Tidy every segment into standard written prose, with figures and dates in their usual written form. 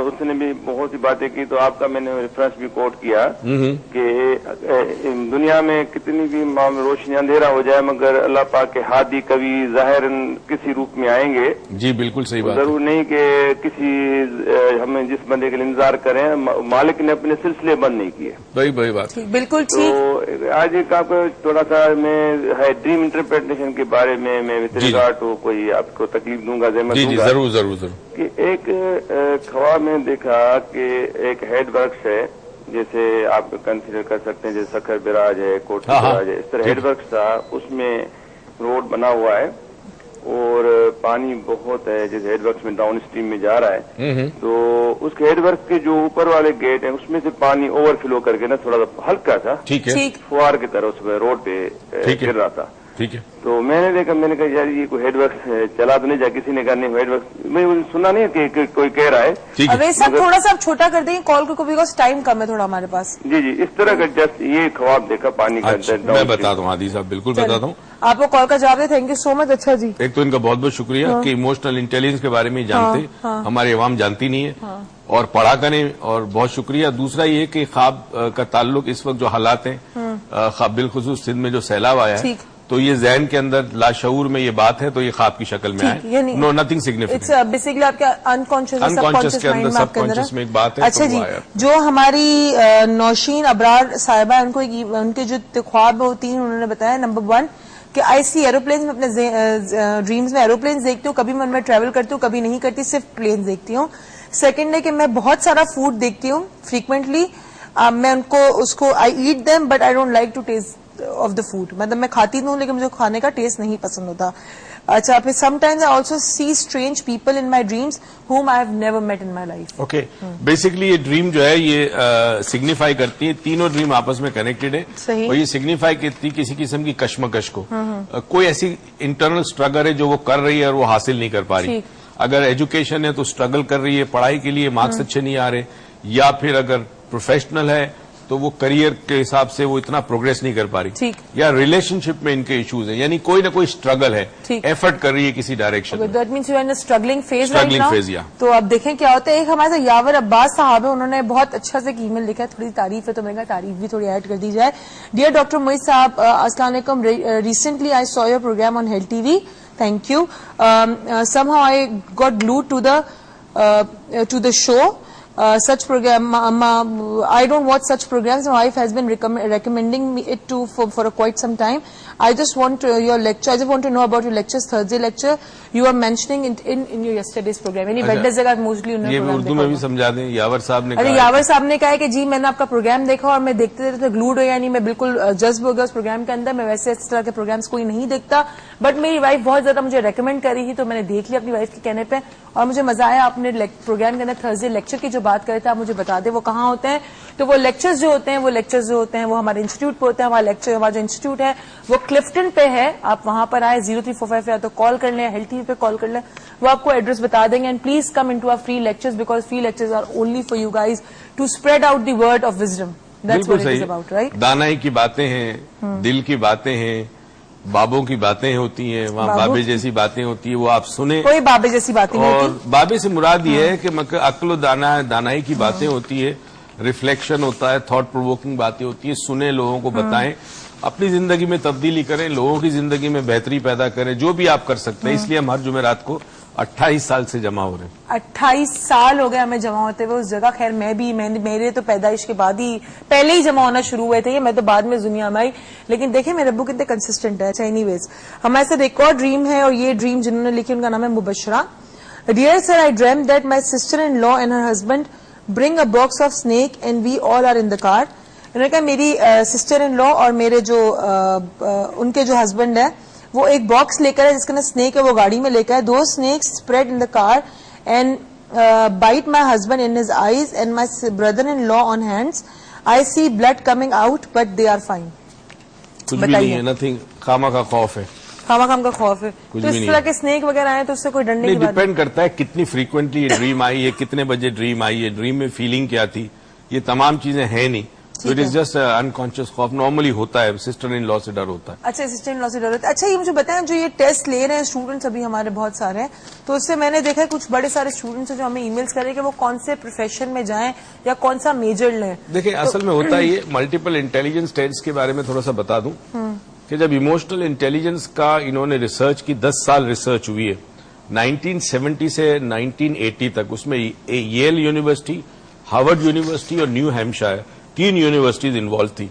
उसने भी बहुत सी बातें की, तो आपका मैंने रेफरेंस भी कोट किया कि दुनिया में कितनी भी रोशनी अंधेरा हो जाए मगर अल्लाह पाक के हादी कभी जाहिर किसी रूप में आएंगे। जी बिल्कुल सही बात। जरूर नहीं कि किसी हमें जिस बंदे के लिए इंतजार करें, मालिक ने अपने सिलसिले बंद नहीं किए। वही बात बिल्कुल ठीक। तो आज एक आपको थोड़ा सा मैं है ड्रीम इंटरप्रिटेशन के बारे में मैं विद रिगार्ड टू कोई आपको तकलीफ दूंगा, जहमत दूंगा। जरूर कि एक ख्वाब में देखा कि एक हेड वर्क्स है, जैसे आप कंसीडर कर सकते हैं जैसे सखर बिराज है, कोठी बिराज है, इस तरह हेड वर्क्स था। उसमें रोड बना हुआ है और पानी बहुत है, जैसे हेड वर्क्स में डाउन स्ट्रीम में जा रहा है। तो उस हेड वर्क के जो ऊपर वाले गेट है उसमें से पानी ओवरफ्लो करके ना थोड़ा सा हल्का था फुहार की तरह उस रोड पे गिर रहा था। ठीक है। तो मैंने देखा, मैंने कहा यार ये कोई हेडवर्क चला तो नहीं जा, किसी ने कहा नहीं हेडवर्क, मैं सुना नहीं कि कोई कह रहा है। अरे सब थोड़ा सा छोटा कर देंगे कॉल को, बिकॉज टाइम कम है थोड़ा हमारे पास। जी इस तरह का जस्ट ये ख्वाब देखा पानी का। मैं बताता हूँ आदि साहब, बिल्कुल बताता हूँ आपको कॉल का जवाब दे। Thank you so much. अच्छा जी, एक तो इनका बहुत बहुत शुक्रिया कि इमोशनल इंटेलिजेंस के बारे में जानते, हमारी अवाम जानती नहीं है और पढ़ा करें, और बहुत शुक्रिया। दूसरा ये कि ख्वाब का ताल्लुक इस वक्त जो हालात हैं, बिलखुसूस सिंध में जो सैलाब आया है, तो ये जहन के अंदर लाशऊर में ये बात है, तो ये ख्वाब की शक्ल में आए। नो नथिंग सिग्निफिकेंट, बेसिकली आपका अनकॉन्शियस के अंदर सबकॉन्शियस में एक बात है। अच्छा जी, जो हमारी नौशीन अबरार साहिबा, उनके जो ख्वाब है वो 3 उन्होंने बताया। नंबर 1 कि आई सी एरोप्लेन में, अपने ड्रीम्स में एरोप्लेन देखती हूँ, कभी मन में ट्रेवल करती हूँ, कभी नहीं करती, सिर्फ प्लेन देखती हूँ। सेकंड है कि मैं बहुत सारा फूड देखती हूँ फ्रीक्वेंटली, मैं उसको I eat them but I don't like to taste of the food, मतलब मैं खाती हूँ लेकिन मुझे खाने का टेस्ट नहीं पसंद होता। अच्छा, फिर sometimes I also see strange people in my dreams whom I have never met in my life. Okay, basically ये ड्रीम जो है ये सिग्निफाई करती है, तीनों ड्रीम आपस में कनेक्टेड है। सही। और ये सिग्निफाई करती है किसी किस्म की कश्मकश को, कोई ऐसी इंटरनल स्ट्रगल है जो वो कर रही है और वो हासिल नहीं कर पा रही। अगर एजुकेशन है तो स्ट्रगल कर रही है, पढ़ाई के लिए मार्क्स अच्छे नहीं आ रहे, या फिर अगर प्रोफेशनल है तो वो करियर के हिसाब से वो इतना प्रोग्रेस नहीं कर पा रही, या रिलेशनशिप में इनके इश्यूज हैं, यानी कोई ना कोई स्ट्रगल है, एफर्ट कर रही है किसी डायरेक्शन में। That means you are in a struggling phase right now. तो अब देखें क्या होता है। एक हमारे साथ यावर अब्बास साहब है, उन्होंने बहुत अच्छा से ईमेल लिखा है, थोड़ी तारीफ है तो मैंने कहा तारीफ भी थोड़ी ऐड कर दी जाए। डियर डॉक्टर मोइज साहब, अस्सलाम वालेकुम, recently I saw your programme on health TV, thank you. Somehow I got glued to the show. Such program, I don't watch such programs. My wife has been recommending me it to for quite some time. I just want your lecture. I just want to know about your lectures. Thursday lecture you are mentioning in your yesterday's program. यानी Wednesday का mostly उन्होंने ये उर्दू में भी समझा दें। यावर साहब ने, अरे यावर साहब ने कहा है कि जी मैंने आपका प्रोग्राम देखा और मैं देखते रहते ग्लूड हो, यानी मैं बिल्कुल जज्ब हो गया उस प्रोग्राम के अंदर। मैं वैसे इस तरह के प्रोग्राम्स कोई नहीं देखता, बट मेरी वाइफ बहुत ज्यादा मुझे रेकमेंड कर रही थी तो मैंने देख लिया अपनी वाइफ के कहने पे, और मुझे मजा आया। अपने प्रोग्राम के अंदर थर्सडे लेक्चर की जो बात करे थे, आप मुझे बता दें वो कहाँ होते हैं। तो वो लेक्चर्स जो होते हैं वो हमारे इंस्टीट्यूट पे होते हैं। हमारा जो इंस्टीट्यूट है वो क्लिफ्टन पे है, आप वहां पर आए 0345 या तो कॉल कर लें, हेल्थ टीवी पे कॉल कर लें, वो आपको एड्रेस बता देंगे। And please come into our free lectures because free lectures are only for you guys to spread out the word of wisdom. That's what it is about, right? दानाई की बातें हैं, दिल की बातें हैं, बाबों की बातें होती हैं, वहाँ बाबे जैसी बातें होती है, वो आप सुने। कोई बाबे जैसी बातें नहीं होती। और बाबे से मुराद ये है कि अक्ल दानाई की बातें होती है, रिफ्लेक्शन होता है, थॉट प्रोवोकिंग बातें होती है, सुने, लोगों को बताएं, अपनी जिंदगी में तब्दीली करें, लोगों की जिंदगी में बेहतरी पैदा करें, जो भी आप कर सकते हैं। इसलिए हम हर जुमेरात को 28 साल से जमा हो रहे हैं। 28 साल हो गए हमें जमा होते हुए उस जगह। खैर मेरे तो पैदाइश के बाद ही पहले ही जमा होना शुरू हुए थे, मैं तो बाद में दुनिया में आई। लेकिन देखें मेरे अब्बू कितने कंसिस्टेंट है। अच्छा, एनीवेज हमारे साथ एक और ड्रीम है, और ये ड्रीम जिन्होंने लिखी उनका नाम है Mubashra. Dear sir, I dream that my sister in law and her husband bring a box of snake and we all are in the car. उन्होंने कहा मेरी सिस्टर इन लॉ और मेरे जो उनके जो हस्बैंड है वो एक बॉक्स लेकर है जिसके अंदर स्नेक है, वो गाड़ी में लेकर है। Two snakes spread in the car and bite my husband in his eyes and my brother in law on hands. I see blood coming out but they are fine. कुछ भी नहीं है, नथिंग, खामा का खौफ है, खामा का खौफ है। तो इस तरह के स्नेक वगैरह आए तो उससे कोई डरने की बात नहीं। डिपेंड करता है कितनी फ्रीक्वेंटली ये ड्रीम आई है, कितने बजे ड्रीम आई है, ड्रीम में फीलिंग क्या थी, ये तमाम चीजें हैं नहीं। इट इज जस्ट अनकॉन्शियस खौफ, नॉर्मली होता है, सिस्टर इन लॉ से डर होता है। अच्छा, सिस्टर इन लॉ से डर होता है। अच्छा, ये मुझे बताएं, जो ये टेस्ट ले रहे हैं स्टूडेंट्स, अभी हमारे बहुत सारे हैं, तो उससे मैंने देखा है कुछ बड़े सारे स्टूडेंट्स हैं जो हमें ईमेल्स कर रहे हैं कि वो कौन से प्रोफेशन में जाएं या कौन सा मेजर लें। देखिए, असल में होता है ये, मल्टीपल इंटेलिजेंस टेस्ट के बारे में थोड़ा सा बता दूं कि जब इमोशनल इंटेलिजेंस का इन्होंने रिसर्च की, 10 साल रिसर्च हुई है 1970 से 1980 तक, उसमें येल यूनिवर्सिटी, हार्वर्ड यूनिवर्सिटी और न्यू हैम्पशायर, 3 यूनिवर्सिटीज इन्वॉल्व थी।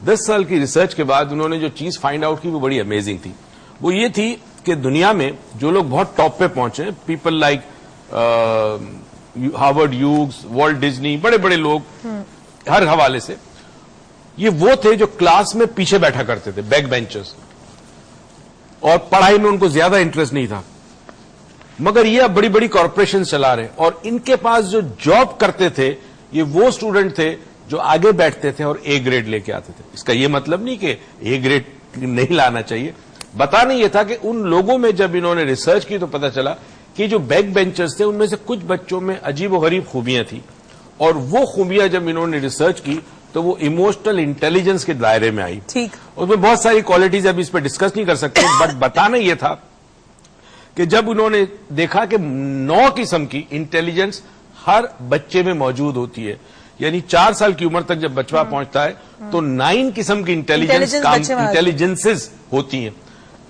10 साल की रिसर्च के बाद उन्होंने जो चीज फाइंड आउट की वो बड़ी अमेजिंग थी। वो ये थी कि दुनिया में जो लोग बहुत टॉप पे पहुंचे, people like Harvard Hughes, Walt Disney, बड़े बड़े लोग हर हवाले से, ये वो थे जो क्लास में पीछे बैठा करते थे, बैक बेंचर्स, और पढ़ाई में उनको ज्यादा इंटरेस्ट नहीं था। मगर ये अब बड़ी बड़ी कॉरपोरेशन चला रहे, और इनके पास जो जॉब करते थे ये वो स्टूडेंट थे जो आगे बैठते थे और ए ग्रेड लेके आते थे। इसका ये मतलब नहीं कि ए ग्रेड नहीं लाना चाहिए, बताना ये था कि उन लोगों में जब इन्होंने रिसर्च की तो पता चला कि जो बैक बेंचर्स थे उनमें से कुछ बच्चों में अजीबोगरीब खूबियां थी, और वो खूबियां जब इन्होंने रिसर्च की तो वो इमोशनल इंटेलिजेंस के दायरे में आई। ठीक, उसमें बहुत सारी क्वालिटीज अभी इस पर डिस्कस नहीं कर सकते, बट बताना ये था कि जब उन्होंने देखा कि 9 किस्म की इंटेलिजेंस हर बच्चे में मौजूद होती है, यानी 4 साल की उम्र तक जब बच्चा पहुंचता है तो 9 किस्म की इंटेलिजेंसेस होती हैं।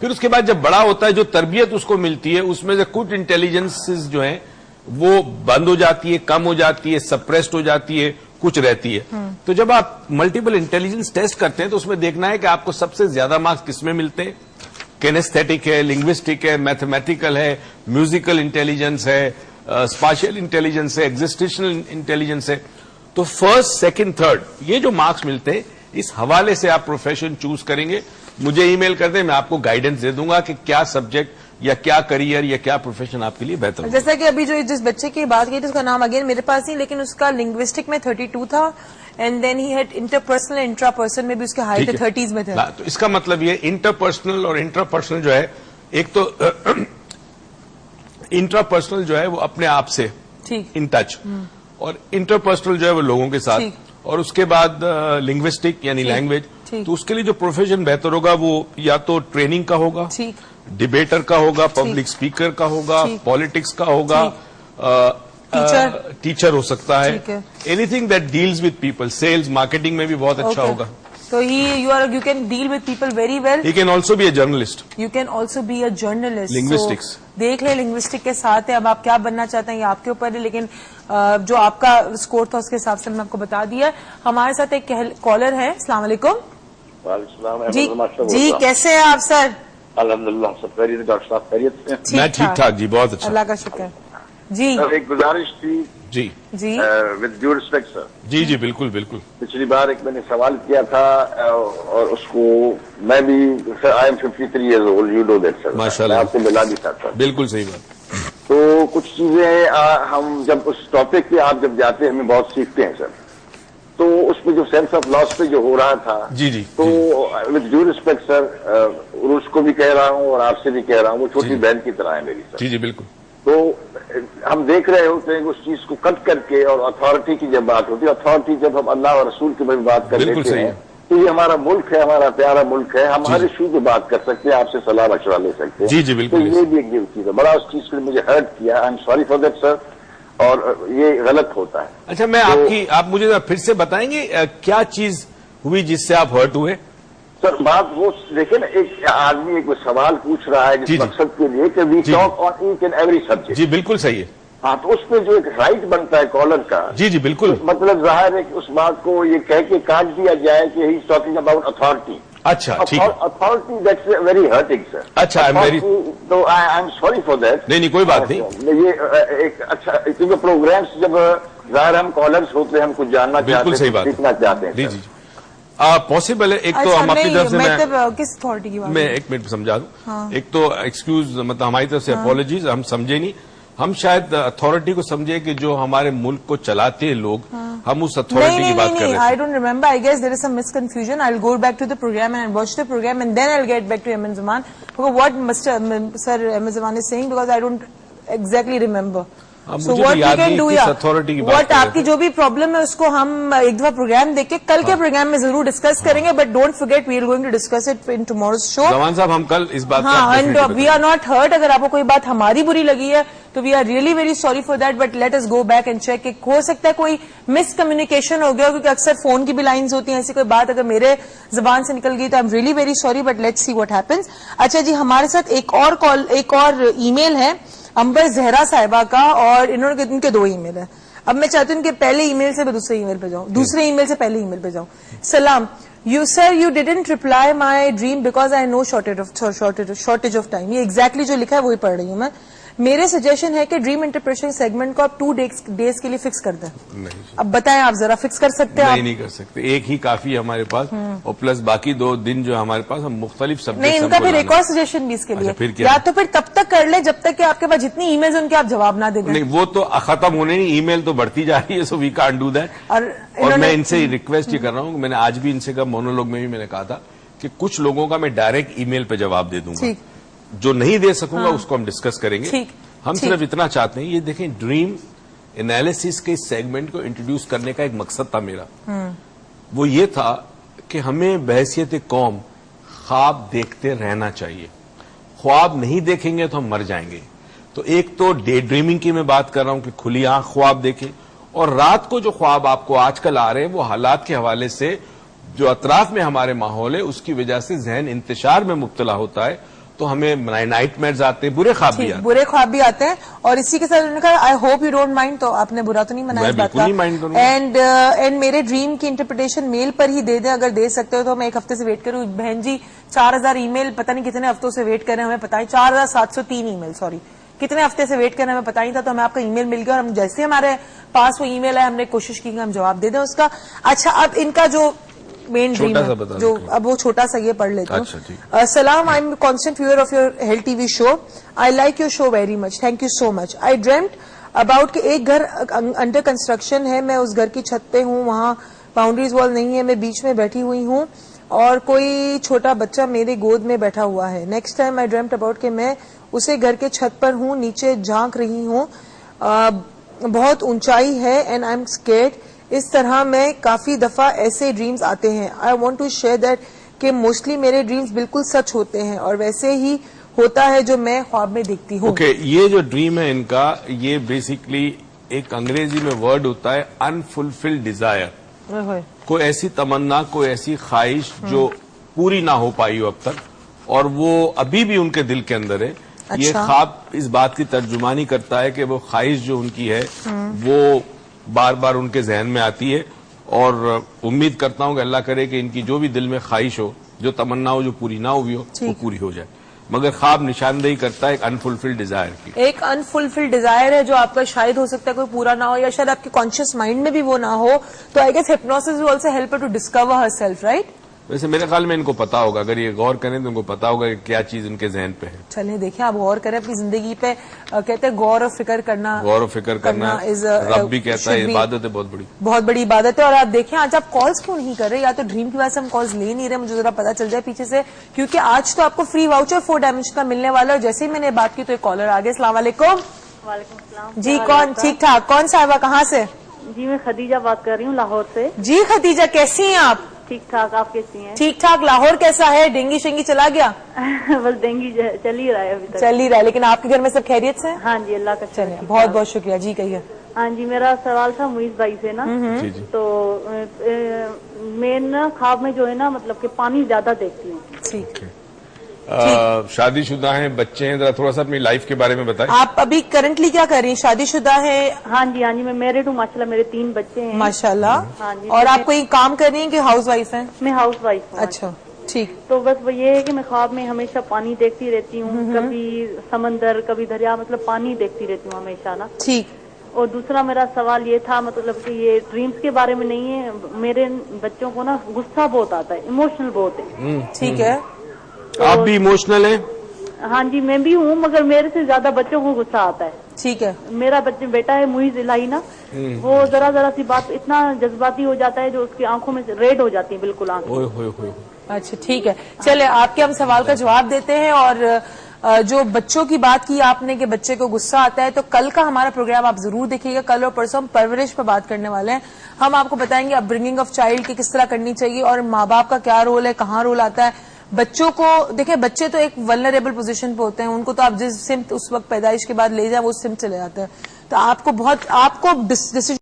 फिर उसके बाद जब बड़ा होता है, जो तरबियत उसको मिलती है उसमें से कुछ इंटेलिजेंसेस जो हैं वो बंद हो जाती है, कम हो जाती है, सप्रेस्ड हो जाती है, कुछ रहती है। तो जब आप मल्टीपल इंटेलिजेंस टेस्ट करते हैं तो उसमें देखना है कि आपको सबसे ज्यादा मार्क्स किसमें मिलते हैं। किनेस्थेटिक है, लिंग्विस्टिक है, मैथमेटिकल है, म्यूजिकल इंटेलिजेंस है, स्पाशियल इंटेलिजेंस है, एग्जिस्टेशनल इंटेलिजेंस है। तो फर्स्ट, सेकंड, थर्ड, ये जो मार्क्स मिलते हैं इस हवाले से आप प्रोफेशन चूज करेंगे। मुझे ईमेल कर दें, मैं आपको गाइडेंस दे दूंगा कि क्या सब्जेक्ट या क्या करियर या क्या प्रोफेशन आपके लिए बेहतर है। जैसा कि अभी जो जिस बच्चे की बात की थी उसका नाम अगेन मेरे पास नहीं, लेकिन उसका लिंग्विस्टिक में 32 था, and then he had interpersonal, intrapersonal में भी उसके हाई थे 30s में थे। तो इसका मतलब ये इंटरपर्सनल और इंट्रापर्सनल जो है, एक तो इंट्रापर्सनल जो है वो अपने आप से इन टच, और इंटरपर्सनल जो है वो लोगों के साथ, और उसके बाद लिंग्विस्टिक यानी लैंग्वेज। तो उसके लिए जो प्रोफेशन बेहतर होगा वो या तो ट्रेनिंग का होगा, डिबेटर का होगा, पब्लिक स्पीकर का होगा, पॉलिटिक्स का होगा, टीचर हो सकता है, anything that deals with people, sales, marketing में भी बहुत अच्छा होगा। So you can deal with people very well. He can also be a journalist. You can also be a journalist. Linguistics. So, देख ले लिंग्विस्टिक के साथ है, अब आप क्या बनना चाहते हैं ये आपके ऊपर है, लेकिन जो आपका स्कोर था उसके हिसाब से मैंने आपको बता दिया। हमारे साथ एक कॉलर है। अस्सलाम वालेकुम। जी, कैसे हैं आप सर? अल्हम्दुलिल्लाह, सब खैरियत, डॉक्टर साहब खैरियत से? मैं ठीक ठाक जी, बहुत अच्छा, अल्लाह का शुक्र जी। एक गुजारिश थी जी जी, विद ड्यू रिस्पेक्ट सर। जी जी, बिल्कुल बिल्कुल। पिछली बार एक मैंने सवाल किया था और उसको मैं भी, sir I am 53 years old, you know that sir, माशाल्लाह, आपको मिला भी था सर। बिल्कुल सही बात। तो कुछ चीजें हम जब उस टॉपिक पे आप जब जाते हैं हमें बहुत सीखते हैं सर। तो उसमें जो सेंस ऑफ लॉस पे जो हो रहा था, जी जी, तो विद ड्यू रिस्पेक्ट सर, उसको भी कह रहा हूँ और आपसे भी कह रहा हूँ, वो छोटी बहन की तरह है मेरी सर। जी जी, बिल्कुल। तो हम देख रहे होते हैं उस चीज को कट करके, और अथॉरिटी की जब बात होती है, अथॉरिटी जब हम अल्लाह और रसूल की बात कर लेते हैं, तो ये हमारा मुल्क है, हमारा प्यारा मुल्क है, हम हर इशू की बात कर सकते हैं, आपसे सलाह मशवरा ले सकते हैं। जी जी, बिल्कुल। तो ये भी एक चीज है, बड़ा उस चीज को मुझे हर्ट किया, I am sorry for that sir, और ये गलत होता है। अच्छा, मैं आप मुझे फिर से बताएंगे क्या चीज हुई जिससे आप हर्ट हुए? सर बात वो देखिए ना, एक आदमी एक सवाल पूछ रहा है जिस मकसद के लिए कि we talk on each and every subject. जी बिल्कुल सही है। हाँ, तो उसमें जो एक राइट बनता है कॉलर का, जी जी बिल्कुल, तो मतलब जाहिर है कि उस बात को ये कह के काट दिया जाए कि he is talking about authority. अच्छा, ठीक है। Authority that's very hurting sir. अच्छा, तो I am sorry for that. नहीं, कोई बात नहीं। ये एक अच्छा, क्योंकि प्रोग्राम्स जब जाहिर हम कॉलर्स होते हैं, हम कुछ जानना चाहते हैं, सीखना चाहते हैं। जी जी, पॉसिबल है। एक तो हम अपनी तरफ से किस अथॉरिटी की बात, मैं एक मिनट समझा दूं। एक तो एक्सक्यूज, मतलब हमारी तरफ से अपॉलॉजीज, हम समझे नहीं, हम शायद अथॉरिटी को समझे कि जो हमारे मुल्क को चलाते हैं लोग, हम उस अथॉरिटी की बात कर रहे हैं। I don't remember, I guess there is some misconfusion. I will go back to the programme and watch the programme and then I will get back to Ahmad Zaman, what sir Ahmad Zaman is saying, because I don't exactly remember. So what we can do, what आपकी जो भी problem है उसको हम एक दफा programme देख के कल के प्रोग्राम में जरूर डिस्कस करेंगे, but don't forget we are going to discuss it in tomorrow's show. जवान साहब हम कल इस बात हाँ, and we are not hurt, अगर आपको कोई बात हमारी बुरी लगी है तो we are really very sorry for that, but let us go back and check. हो सकता है कोई मिसकम्युनिकेशन हो गया, क्योंकि अक्सर फोन की भी लाइन्स होती हैं, ऐसी कोई बात अगर मेरे जबान से निकल गई तो I am really very sorry, but let's see what happens. अच्छा जी, हमारे साथ एक और ईमेल है अंबर जहरा साहिबा का, और इनके 2 ईमेल है। अब मैं चाहती हूँ कि पहले ईमेल से मैं दूसरे ईमेल पे जाऊँ, दूसरे ईमेल से पहले ईमेल पे जाऊँ। सलाम, you sir you didn't reply my dream because I know shortage of time. ये एग्जैक्टली जो लिखा है वही पढ़ रही हूँ मैं। मेरे सजेशन है कि ड्रीम इंटरप्रिटेशन सेगमेंट को आप 2 डेज के लिए फिक्स कर दें। अब बताएं, आप जरा फिक्स कर सकते हैं? नहीं कर सकते, एक ही काफी है हमारे पास, और प्लस बाकी 2 दिन जो हमारे पास हम मुख्तलिफ सब्जेक्ट। नहीं, इनका फिर एक और सजेशन भी इसके लिए, या तो फिर तब तक कर ले जब तक कि आपके पास जितनी ईमेल्स उनके आप जवाब ना दे दें। नहीं, वो तो खत्म होने नहीं, ईमेल तो बढ़ती जा रही है, so we can't do that. और मैं इनसे रिक्वेस्ट ये कर रहा हूँ, मैंने आज भी इनसे कहा, मोनोलॉग में भी मैंने कहा था कि कुछ लोगों का मैं डायरेक्ट ईमेल पे जवाब दे दूंगा, जो नहीं दे सकूंगा उसको हम डिस्कस करेंगे। हम सिर्फ इतना चाहते हैं, ये देखें, ड्रीम एनालिसिस के सेगमेंट को इंट्रोड्यूस करने का एक मकसद था मेरा, वो ये था कि हमें बहैसियत कौम ख्वाब देखते रहना चाहिए। ख्वाब नहीं देखेंगे तो हम मर जाएंगे। तो एक तो डे ड्रीमिंग की मैं बात कर रहा हूं कि खुली आंख ख्वाब देखें, और रात को जो ख्वाब आपको आजकल आ रहे हैं वो हालात के हवाले से जो अतराफ में हमारे माहौल है उसकी वजह से जहन इंतशार में मुब्तला होता है, तो हमें नाइटमेयर्स आते हैं, बुरे ख्वाब भी आते हैं। और इसी के साथ उन्होंने कहा I hope you don't mind, तो आपने बुरा तो नहीं मनाया इस बात का। एंड मेरे ड्रीम की इंटरप्रिटेशन मेल पर ही दे दें, अगर दे सकते हो तो मैं 1 हफ्ते से वेट करूं। बहन जी 4000 ईमेल पता नहीं कितने हफ्तों से वेट कर रहे हैं, हमें पता ही 4703 ईमेल, सॉरी कितने हफ्ते से वेट कर रहे हैं हमें पता ही था। तो हमें आपका ईमेल मिल गया और हम जैसे हमारे पास वो ईमेल है हमने कोशिश की कि हम जवाब दे दें उसका। अच्छा, अब इनका जो मेन ड्रीम है, जो अब वो छोटा सा ये पढ़ लेता हूँ। सलाम, I am constant viewer of your health TV show, I like your show very much, thank you so much. I dreamed about कि एक घर अंडर कंस्ट्रक्शन है, मैं उस घर की छत पे हूँ, वहाँ बाउंड्रीज वॉल नहीं है, मैं बीच में बैठी हुई हूँ और कोई छोटा बच्चा मेरे गोद में बैठा हुआ है। Next time I dreamed about कि मैं उसे घर के छत पर हूँ, नीचे झांक रही हूँ, बहुत ऊंचाई है एंड आई एम स्केर्ड। इस तरह में काफी दफा ऐसे ड्रीम्स आते हैं। I want to share that कि मोस्टली मेरे ड्रीम्स बिल्कुल सच होते हैं और वैसे ही होता है जो मैं ख्वाब में देखती हूँ। ओके, ये जो ड्रीम है इनका, ये बेसिकली एक अंग्रेजी में वर्ड होता है अनफुलफिल्ड डिजायर। कोई ऐसी तमन्ना, कोई ऐसी ख्वाहिश जो पूरी ना हो पाई हो अब तक, और वो अभी भी उनके दिल के अंदर है। अच्छा। ये ख्वाब इस बात की तर्जुमानी करता है कि वो ख्वाहिश जो उनकी है वो बार बार उनके जहन में आती है, और उम्मीद करता हूं कि अल्लाह करे कि इनकी जो भी दिल में ख्वाहिश हो, जो तमन्ना हो, जो पूरी ना हुई हो, वो पूरी हो जाए। मगर ख्वाब निशानदेही करता है एक अनफुलफिल्ड डिजायर की। एक अनफुलफिल्ड डिजायर है जो आपका शायद हो सकता है कोई पूरा ना हो, या शायद आपके कॉन्शियस माइंड में भी वो ना हो। तो I guess hypnosis will also help her to discover herself, right? वैसे मेरे ख्याल में इनको पता होगा, अगर ये गौर करें तो उनको पता होगा कि क्या चीज उनके जहन पे है। चलिए देखें, आप गौर करें अपनी जिंदगी पे। कहते हैं गौर और फिक्र करना, रब भी कहता है इबादत है, बहुत बड़ी इबादत है। और आप देखें आज आप कॉल्स क्यों नहीं कर रहे, या तो ड्रीम की वजह से हम कॉल्स ले नहीं रहे, मुझे जरा पता चल जाए पीछे से, क्योंकि आज तो आपको फ्री वाउचर 4 डायमेंशन का मिलने वाला है। जैसे ही मैंने बात की तो एक कॉलर आ गया। अस्सलाम वालेकुम। वालेकुम जी, कौन? ठीक ठाक। कौन साहिबा, कहाँ से? जी मैं खदीजा बात कर रही हूँ लाहौर से। जी खदीजा, कैसी हैं आप? ठीक ठाक, आप कैसी हैं? ठीक ठाक। लाहौर कैसा है? डेंगी शेंगी चला गया? बस डेंगी चल ही रहा है अभी तक। चल ही रहा है, लेकिन आपके घर में सब खैरियत से? हाँ जी, अल्लाह का चलिए, बहुत बहुत शुक्रिया जी। कहिए। हाँ जी, मेरा सवाल था मुइज भाई से ना। जी जी। तो मैं ना ख्वाब में जो है ना, मतलब कि पानी ज्यादा देखती हूँ। ठीक। शादीशुदा हैं, बच्चे हैं, जरा थोड़ा सा अपनी लाइफ के बारे में बताएं। आप अभी करंटली क्या कर रही हैं? शादीशुदा है? हाँ जी, हाँ जी, मैं मैरिड हूँ माशाल्लाह, मेरे 3 बच्चे हैं माशाल्लाह। हाँ जी। और आप कोई काम कर रही हैं कि हाउस वाइफ हैं? मैं हाउस वाइफ हूँ। अच्छा, ठीक। तो बस वो ये है कि मैं ख्वाब में हमेशा पानी देखती रहती हूँ, कभी समंदर, कभी दरिया, मतलब पानी देखती रहती हूँ हमेशा ना। ठीक। और दूसरा मेरा सवाल ये था, मतलब कि ये ड्रीम्स के बारे में नहीं है, मेरे बच्चों को ना गुस्सा बहुत आता है, इमोशनल बहुत है। ठीक है। तो आप भी इमोशनल हैं? हाँ जी, मैं भी हूँ, मगर मेरे से ज्यादा बच्चों को गुस्सा आता है। ठीक है। मेरा बेटा है मुइज इलाही ना, वो जरा सी बात इतना जज्बाती हो जाता है, जो उसकी आंखों में रेड हो जाती है बिल्कुल आंखें। अच्छा, ठीक है। चले आपके हम सवाल का जवाब देते हैं। और जो बच्चों की बात की आपने कि बच्चे को गुस्सा आता है, तो कल का हमारा प्रोग्राम आप जरूर देखिएगा। कल और परसों हम परवरिश पर बात करने वाले हैं। हम आपको बताएंगे अपब्रिंगिंग ऑफ चाइल्ड की किस तरह करनी चाहिए और माँ बाप का क्या रोल है, कहाँ रोल आता है। बच्चों को देखें, बच्चे तो एक वल्नरेबल पोजीशन पे होते हैं, उनको तो आप जिस सिम उस वक्त पैदाइश के बाद ले जाए वो सिम चले जाते हैं। तो आपको डिसीजन